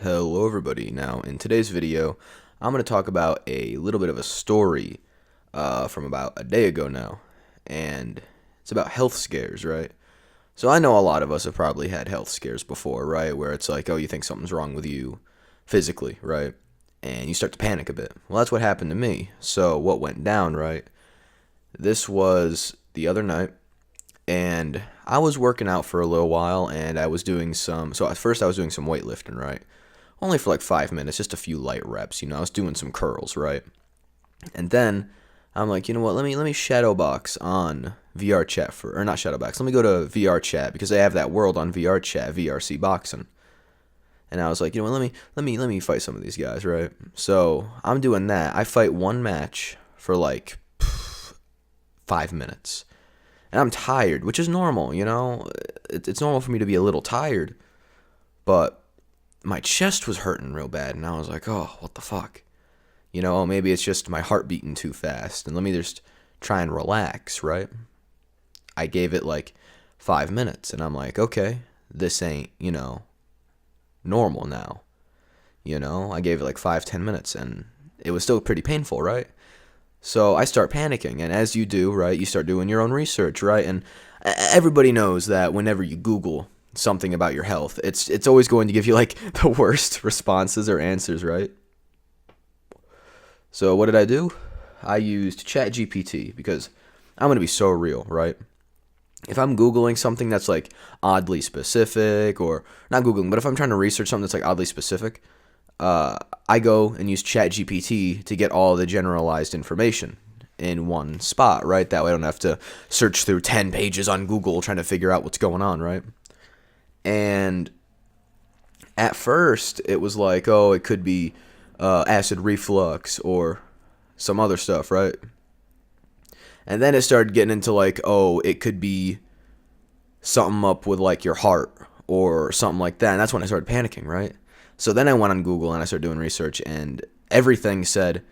Hello everybody. Now in today's video I'm going to talk about a little bit of a story from about a day ago now, and it's about health scares, right? So I know a lot of us have probably had health scares before, right, where it's like, oh, you think something's wrong with you physically, right, and you start to panic a bit. Well, that's what happened to me. So what went down, right, this was the other night, and I was working out for a little while, and I was doing so at first I was doing some weightlifting, right? Only for like 5 minutes, just a few light reps, I was doing some curls, right? And then I'm like, you know what, let me shadow box on VR chat or not shadow box, let me go to VR chat because they have that world on VR chat, VRC boxing. And I was like, you know what, let me fight some of these guys, right? So I'm doing that. I fight one match for like 5 minutes. And I'm tired, which is normal, It's normal for me to be a little tired. But my chest was hurting real bad, and I was like, oh, what the fuck? Maybe it's just my heart beating too fast, and let me just try and relax, right? I gave it like 5 minutes, and I'm like, okay, this ain't, normal now. I gave it like 5-10 minutes, and it was still pretty painful, right? So I start panicking, and as you do, right, you start doing your own research, right? And everybody knows that whenever you Google something about your health, it's always going to give you like the worst responses or answers, right? So what did I do? I used ChatGPT because I'm going to be so real, right? If I'm Googling something that's like oddly specific, or not Googling, but if I'm trying to research something that's like oddly specific, I go and use ChatGPT to get all the generalized information in one spot, right? That way I don't have to search through 10 pages on Google trying to figure out what's going on, right? And at first it was like, oh, it could be acid reflux or some other stuff, right? And then it started getting into like, oh, it could be something up with like your heart or something like that. And that's when I started panicking, right? So then I went on Google and I started doing research, and everything said,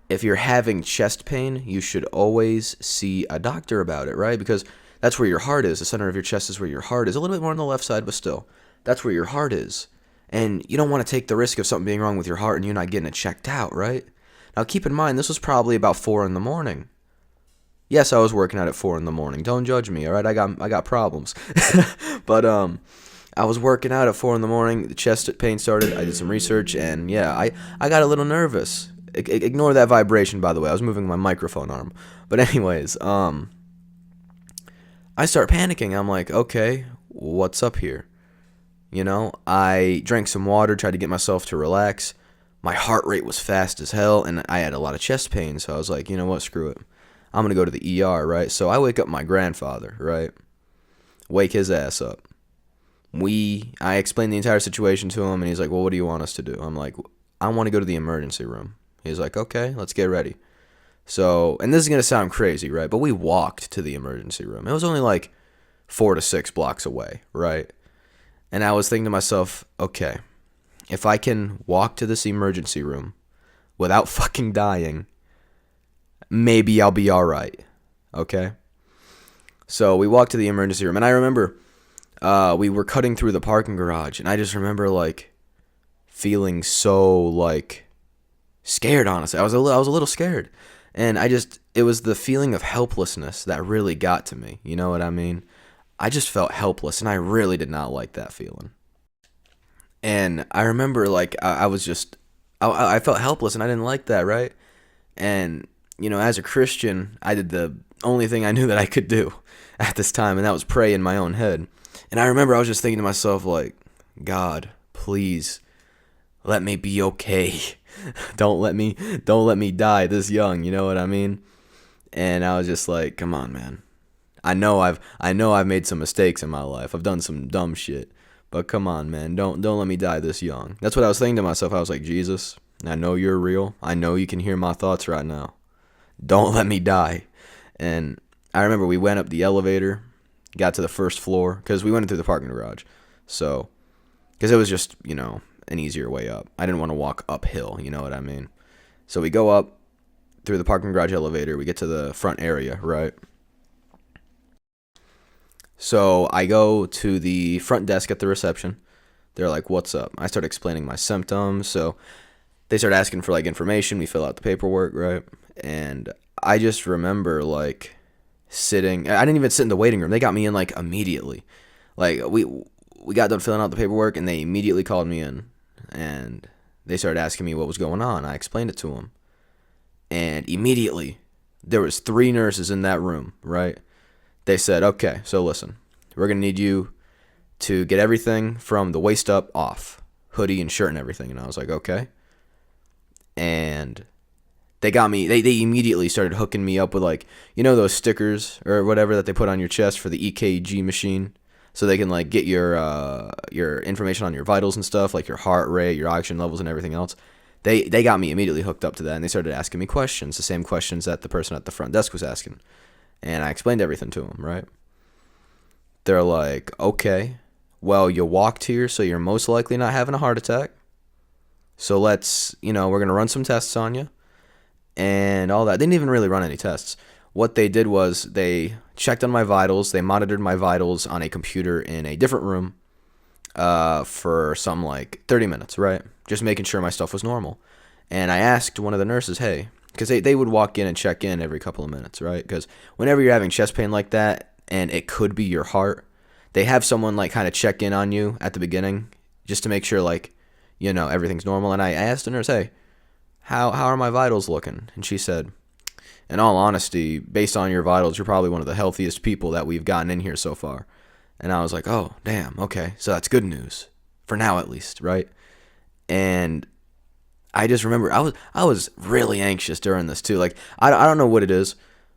if you're having chest pain, you should always see a doctor about it, right? Because that's where your heart is. The center of your chest is where your heart is. A little bit more on the left side, but still, that's where your heart is. And you don't want to take the risk of something being wrong with your heart and you're not getting it checked out, right? Now keep in mind, this was probably about 4 in the morning. Yes, I was working out at 4 in the morning. Don't judge me, all right? I got problems. But I was working out at 4 in the morning. The chest pain started. I did some research, and yeah, I got a little nervous. Ignore that vibration, by the way. I was moving my microphone arm. But anyways, I start panicking. I'm like, okay, what's up here? I drank some water, tried to get myself to relax. My heart rate was fast as hell, and I had a lot of chest pain. So I was like, you know what, screw it. I'm going to go to the ER, right? So I wake up my grandfather, right? Wake his ass up. I explained the entire situation to him, and he's like, well, what do you want us to do? I'm like, I want to go to the emergency room. He's like, okay, let's get ready. So, and this is going to sound crazy, right? But we walked to the emergency room. It was only like 4 to 6 blocks away, right? And I was thinking to myself, okay, if I can walk to this emergency room without fucking dying, maybe I'll be all right, okay? So we walked to the emergency room, and I remember we were cutting through the parking garage, and I just remember like feeling so like scared. Honestly, I was a little scared, and it was the feeling of helplessness that really got to me. You know what I mean? I just felt helpless, and I really did not like that feeling. And I remember like I felt helpless, and I didn't like that, right? And as a Christian, I did the only thing I knew that I could do at this time, and that was pray in my own head. And I remember I was just thinking to myself, like, God, please let me be okay. Don't let me die this young, you know what I mean? And I was just like, come on, man. I know I've made some mistakes in my life. I've done some dumb shit. But come on, man. Don't let me die this young. That's what I was thinking to myself. I was like, Jesus, I know you're real. I know you can hear my thoughts right now. Don't let me die. And I remember we went up the elevator, got to the first floor, because we went through the parking garage. So, because it was just, an easier way up. I didn't want to walk uphill, you know what I mean? So we go up through the parking garage elevator. We get to the front area, right? So I go to the front desk at the reception. They're like, what's up? I started explaining my symptoms. So they started asking for like information. We fill out the paperwork, right? And I just remember like sitting. I didn't even sit in the waiting room. They got me in like immediately. Like we got done filling out the paperwork, and they immediately called me in, and they started asking me what was going on. I explained it to them, and immediately there was 3 nurses in that room, right? They said, okay, so listen, we're going to need you to get everything from the waist up off, hoodie and shirt and everything. And I was like, okay. And they got me, they immediately started hooking me up with like, you know, those stickers or whatever that they put on your chest for the EKG machine, so they can like get your information on your vitals and stuff, like your heart rate, your oxygen levels and everything else. They got me immediately hooked up to that, and they started asking me questions, the same questions that the person at the front desk was asking. And I explained everything to them, right? They're like, okay, well, you walked here, so you're most likely not having a heart attack. So let's, we're going to run some tests on you and all that. They didn't even really run any tests. What they did was they checked on my vitals. They monitored my vitals on a computer in a different room for some like 30 minutes, right? Just making sure my stuff was normal. And I asked one of the nurses, hey, because they would walk in and check in every couple of minutes, right? Because whenever you're having chest pain like that, and it could be your heart, they have someone like kind of check in on you at the beginning just to make sure like, everything's normal. And I asked the nurse, hey, how are my vitals looking? And she said, in all honesty, based on your vitals, you're probably one of the healthiest people that we've gotten in here so far. And I was like, oh, damn, okay, so that's good news, for now at least, right? And I just remember I was really anxious during this too. Like, I don't know what it is,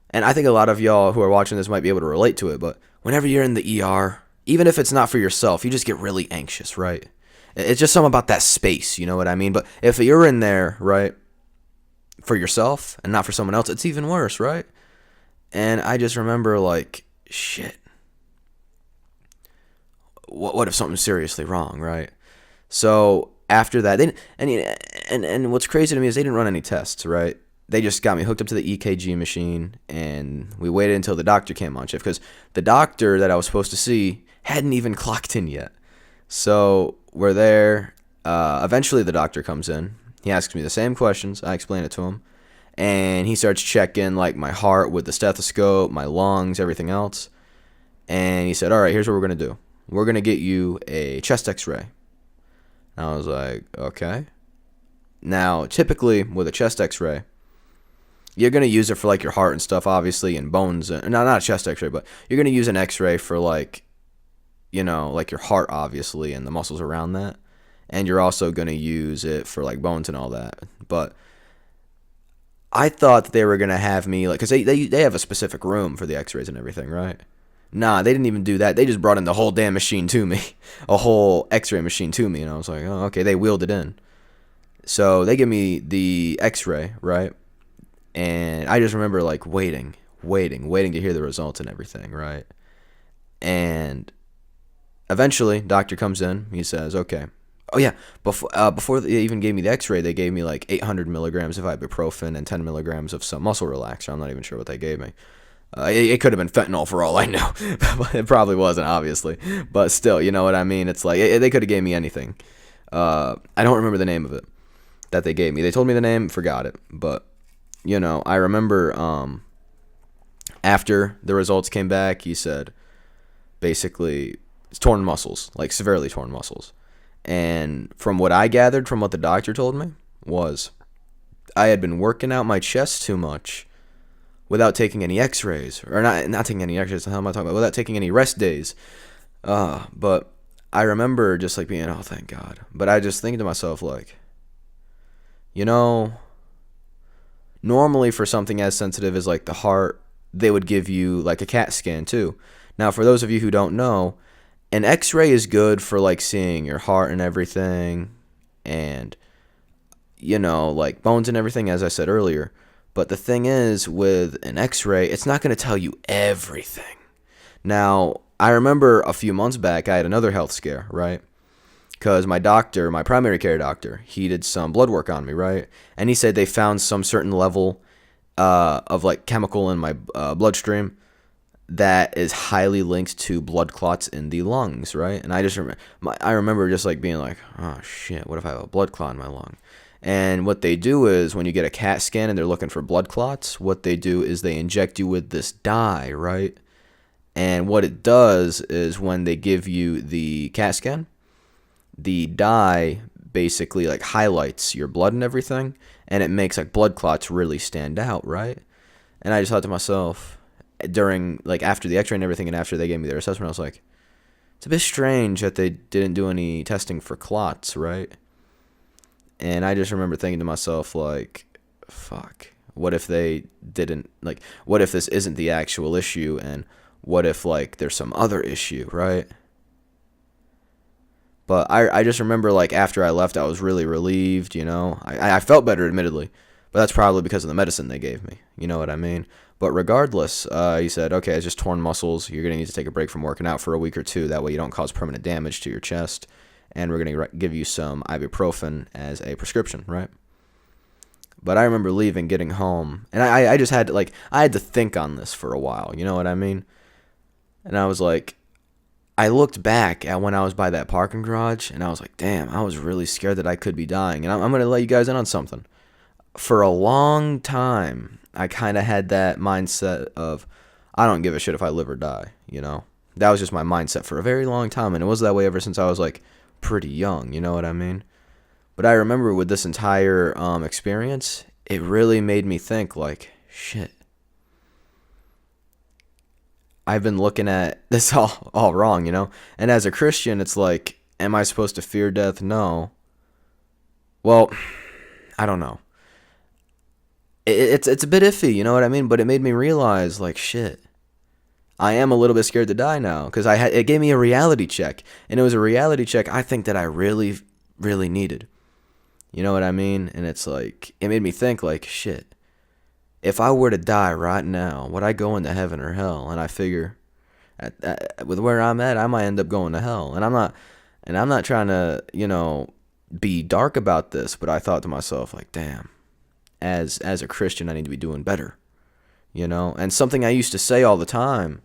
and I think a lot of y'all who are watching this might be able to relate to it, but whenever you're in the ER, even if it's not for yourself, you just get really anxious, right? It's just something about that space, you know what I mean? But if you're in there, right, for yourself and not for someone else, it's even worse, right? And I just remember like, shit, what if something's seriously wrong, right? So after that, and what's crazy to me is they didn't run any tests, right? They just got me hooked up to the EKG machine, and we waited until the doctor came on shift, because the doctor that I was supposed to see hadn't even clocked in yet. So we're there. Eventually the doctor comes in. He asks me the same questions. I explain it to him, and he starts checking like my heart with the stethoscope, my lungs, everything else. And he said, all right, here's what we're going to do. We're going to get you a chest x-ray. I was like, okay. Now, typically with a chest x-ray, you're going to use it for like your heart and stuff, obviously, and bones. Not a chest x-ray, but you're going to use an x-ray for like, like your heart, obviously, and the muscles around that. And you're also going to use it for like bones and all that. But I thought that they were going to have me, like, because they have a specific room for the x-rays and everything, right? Nah, they didn't even do that. They just brought in the whole damn machine to me. A whole x-ray machine to me. And I was like, oh, okay, they wheeled it in. So they give me the x-ray, right? And I just remember like waiting to hear the results and everything, right? And eventually, doctor comes in. He says, okay. Oh, yeah. Before they even gave me the x-ray, they gave me like 800 milligrams of ibuprofen and 10 milligrams of some muscle relaxer. I'm not even sure what they gave me. It could have been fentanyl for all I know. It probably wasn't, obviously. But still, you know what I mean? It's like, they could have gave me anything. I don't remember the name of it that they gave me. They told me the name, forgot it. But, I remember after the results came back, he said, basically, it's torn muscles, like severely torn muscles. And from what I gathered from what the doctor told me was I had been working out my chest too much without taking any x-rays, or not taking any x-rays, the hell am I talking about, without taking any rest days. But I remember just like being, oh, thank God. But I just think to myself, like, normally for something as sensitive as like the heart, they would give you like a CAT scan too. Now, for those of you who don't know, an x-ray is good for like seeing your heart and everything, and, like bones and everything, as I said earlier. But the thing is, with an x-ray, it's not going to tell you everything. Now, I remember a few months back, I had another health scare, right? Because my doctor, my primary care doctor, he did some blood work on me, right? And he said they found some certain level of like chemical in my bloodstream that is highly linked to blood clots in the lungs, right? And I remember just like being like, oh shit, what if I have a blood clot in my lung? And what they do is when you get a CAT scan and they're looking for blood clots, what they do is they inject you with this dye, right? And what it does is when they give you the CAT scan, the dye basically like highlights your blood and everything, and it makes like blood clots really stand out, right? And I just thought to myself, during like after the x-ray and everything and after they gave me their assessment, I was like, it's a bit strange that they didn't do any testing for clots, right? And I just remember thinking to myself, like, fuck, what if they didn't, like, what if this isn't the actual issue, and what if like there's some other issue, right? But I just remember like after I left, I was really relieved, you know. I felt better, admittedly, but that's probably because of the medicine they gave me, you know what I mean? But regardless, he said, okay, it's just torn muscles. You're going to need to take a break from working out for a week or two. That way you don't cause permanent damage to your chest. And we're going to give you some ibuprofen as a prescription, right? But I remember leaving, getting home, and I just had to, like, I had to think on this for a while, you know what I mean? And I was like, I looked back at when I was by that parking garage, and I was like, damn, I was really scared that I could be dying. And I'm going to let you guys in on something. For a long time, I kind of had that mindset of, I don't give a shit if I live or die, you know? That was just my mindset for a very long time, and it was that way ever since I was, like, pretty young, you know what I mean? But I remember with this entire experience, it really made me think, like, shit. I've been looking at this all wrong, you know? And as a Christian, it's like, am I supposed to fear death? No. Well, I don't know. It's a bit iffy, you know what I mean? But it made me realize, like, shit. I am a little bit scared to die now, because it gave me a reality check, and it was a reality check I think that I really, really needed. You know what I mean? And it's like, it made me think, like, shit. If I were to die right now, would I go into heaven or hell? And I figure, with where I'm at, I might end up going to hell. And I'm not trying to, you know, be dark about this, but I thought to myself, like, damn, as a Christian, I need to be doing better. You know? And something I used to say all the time,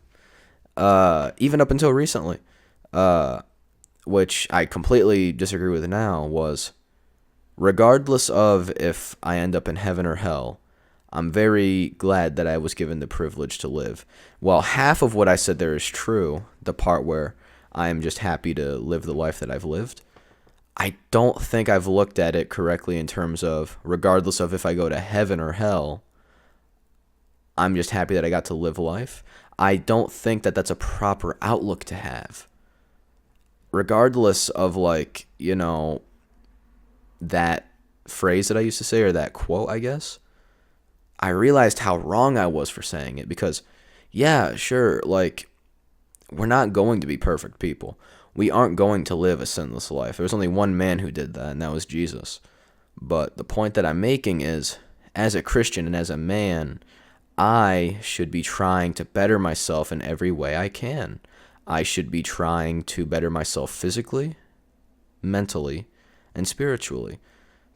even up until recently, which I completely disagree with now, was regardless of if I end up in heaven or hell, I'm very glad that I was given the privilege to live. While half of what I said there is true, the part where I am just happy to live the life that I've lived, I don't think I've looked at it correctly in terms of regardless of if I go to heaven or hell, I'm just happy that I got to live life. I don't think that that's a proper outlook to have. Regardless of, like, you know, that phrase that I used to say, or that quote, I guess, I realized how wrong I was for saying it, because, yeah, sure, like, we're not going to be perfect people. We aren't going to live a sinless life. There was only one man who did that, and that was Jesus. But the point that I'm making is, as a Christian and as a man, I should be trying to better myself in every way I can. I should be trying to better myself physically, mentally, and spiritually.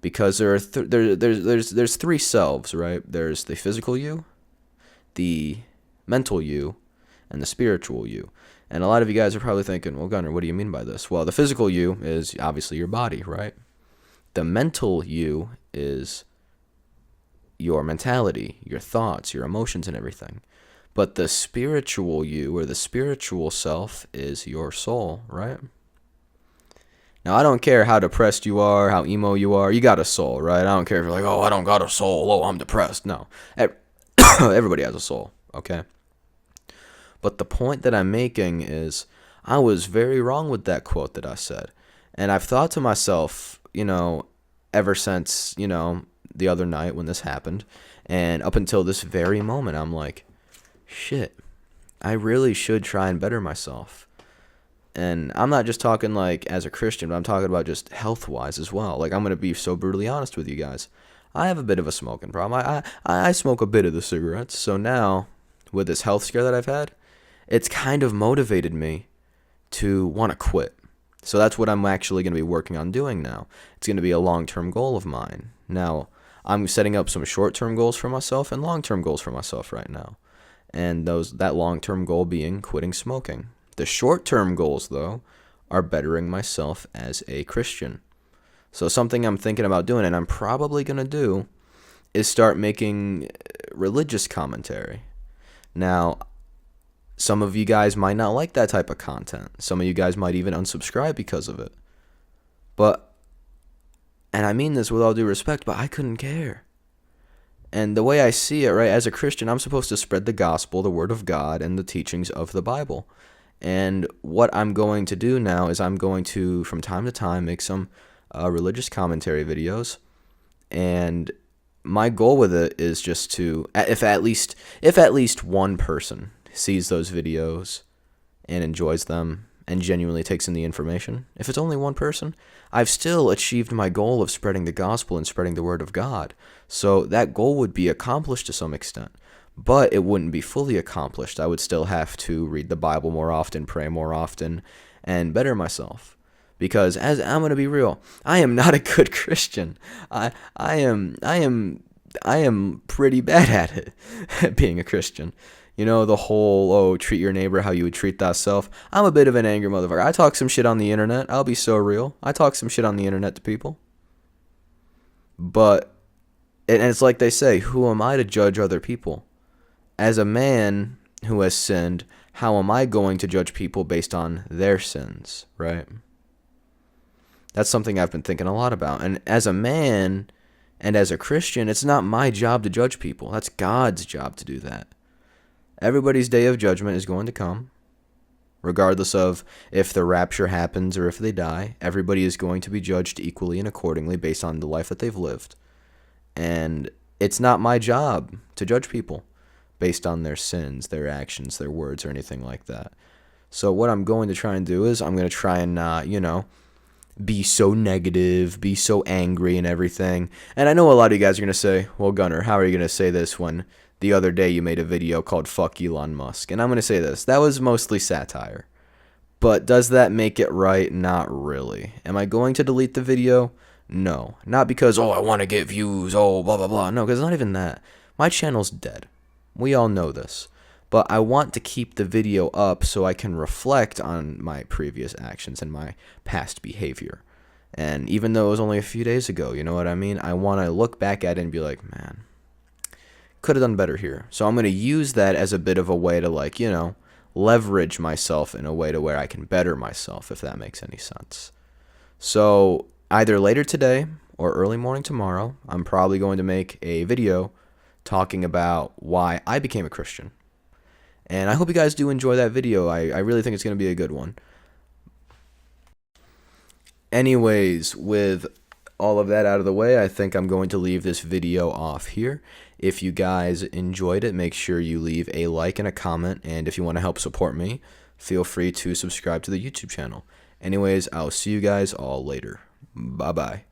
Because there's three selves, right? There's the physical you, the mental you, and the spiritual you. And a lot of you guys are probably thinking, well, Gunnar, what do you mean by this? Well, the physical you is obviously your body, right? The mental you is your mentality, your thoughts, your emotions, and everything. But the spiritual you, or the spiritual self, is your soul, right? Now, I don't care how depressed you are, how emo you are. You got a soul, right? I don't care if you're like, oh, I don't got a soul. Oh, I'm depressed. No. Everybody has a soul, okay? But the point that I'm making is I was very wrong with that quote that I said. And I've thought to myself, you know, ever since, you know, the other night when this happened, and up until this very moment, I'm like, shit, I really should try and better myself. And I'm not just talking like as a Christian, but I'm talking about just health-wise as well. Like, I'm going to be so brutally honest with you guys. I have a bit of a smoking problem. I smoke a bit of the cigarettes. So now, with this health scare that I've had, it's kind of motivated me to want to quit. So that's what I'm actually going to be working on doing now. It's going to be a long-term goal of mine. Now, I'm setting up some short-term goals for myself and long-term goals for myself right now. and that long-term goal being quitting smoking. The short-term goals, though, are bettering myself as a Christian. So something I'm thinking about doing, and I'm probably going to do, is start making religious commentary. Now, some of you guys might not like that type of content. Some of you guys might even unsubscribe because of it. But, and I mean this with all due respect, but I couldn't care. And the way I see it, right, as a Christian, I'm supposed to spread the gospel, the word of God, and the teachings of the Bible. And what I'm going to do now is I'm going to, from time to time, make some religious commentary videos. And my goal with it is just to, if at least one person sees those videos and enjoys them and genuinely takes in the information, if it's only one person, I've still achieved my goal of spreading the gospel and spreading the word of God. So that goal would be accomplished to some extent, but it wouldn't be fully accomplished. I would still have to read the Bible more often, pray more often, and better myself. Because as I'm going to be real, I am not a good Christian. I am pretty bad at it, at being a Christian. You know, the whole, treat your neighbor how you would treat thyself. I'm a bit of an angry motherfucker. I talk some shit on the internet. I'll be so real. I talk some shit on the internet to people. But, and it's like they say, who am I to judge other people? As a man who has sinned, how am I going to judge people based on their sins, right? That's something I've been thinking a lot about. And as a man and as a Christian, it's not my job to judge people. That's God's job to do that. Everybody's day of judgment is going to come, regardless of if the rapture happens or if they die. Everybody is going to be judged equally and accordingly based on the life that they've lived. And it's not my job to judge people based on their sins, their actions, their words, or anything like that. So what I'm going to try and do is I'm going to try and not, be so negative, be so angry and everything. And I know a lot of you guys are going to say, well, Gunnar, how are you going to say this when the other day you made a video called Fuck Elon Musk? And I'm going to say this. That was mostly satire. But does that make it right? Not really. Am I going to delete the video? No. Not because, I want to get views, blah, blah, blah. No, because it's not even that. My channel's dead. We all know this. But I want to keep the video up so I can reflect on my previous actions and my past behavior. And even though it was only a few days ago, you know what I mean? I want to look back at it and be like, man, could have done better here. So I'm going to use that as a bit of a way to, leverage myself in a way to where I can better myself, if that makes any sense. So either later today or early morning tomorrow, I'm probably going to make a video talking about why I became a Christian. And I hope you guys do enjoy that video. I really think it's going to be a good one. Anyways, with all of that out of the way, I think I'm going to leave this video off here. If you guys enjoyed it, make sure you leave a like and a comment. And if you want to help support me, feel free to subscribe to the YouTube channel. Anyways, I'll see you guys all later. Bye-bye.